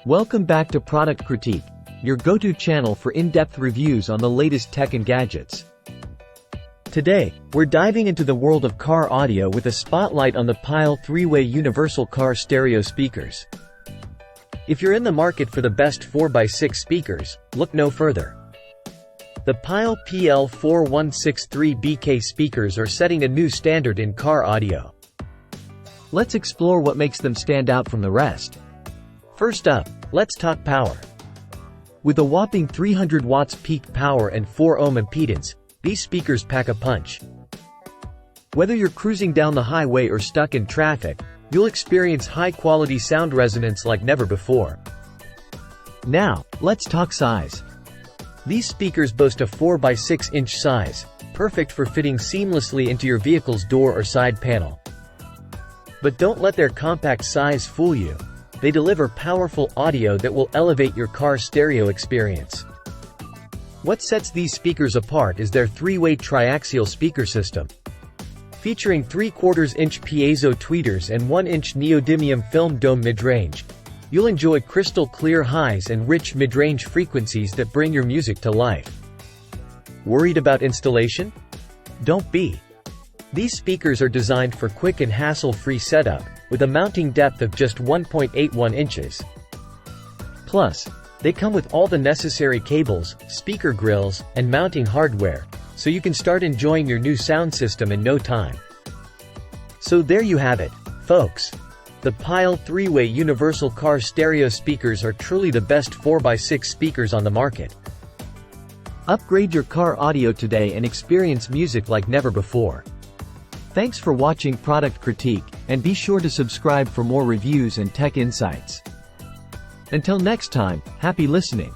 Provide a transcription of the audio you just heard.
Welcome back to Product Critique, your go-to channel for in-depth reviews on the latest tech and gadgets. Today, we're diving into the world of car audio with a spotlight on the Pyle 3-way universal car stereo speakers. If you're in the market for the best 4x6 speakers, look no further. The Pyle PL4163BK speakers are setting a new standard in car audio. Let's explore what makes them stand out from the rest. First up, let's talk power. With a whopping 300 watts peak power and 4 ohm impedance, these speakers pack a punch. Whether you're cruising down the highway or stuck in traffic, you'll experience high-quality sound resonance like never before. Now, let's talk size. These speakers boast a 4x6-inch size, perfect for fitting seamlessly into your vehicle's door or side panel. But don't let their compact size fool you. They deliver powerful audio that will elevate your car's stereo experience. What sets these speakers apart is their 3-way triaxial speaker system. Featuring 3/4-inch piezo tweeters and 1-inch neodymium film dome midrange, you'll enjoy crystal clear highs and rich mid-range frequencies that bring your music to life. Worried about installation? Don't be. These speakers are designed for quick and hassle-free setup, with a mounting depth of just 1.81 inches. Plus, they come with all the necessary cables, speaker grills, and mounting hardware, so you can start enjoying your new sound system in no time. So there you have it, folks. The Pyle 3-way universal car stereo speakers are truly the best 4x6 speakers on the market. Upgrade your car audio today and experience music like never before. Thanks for watching Product Critique, and be sure to subscribe for more reviews and tech insights. Until next time, happy listening.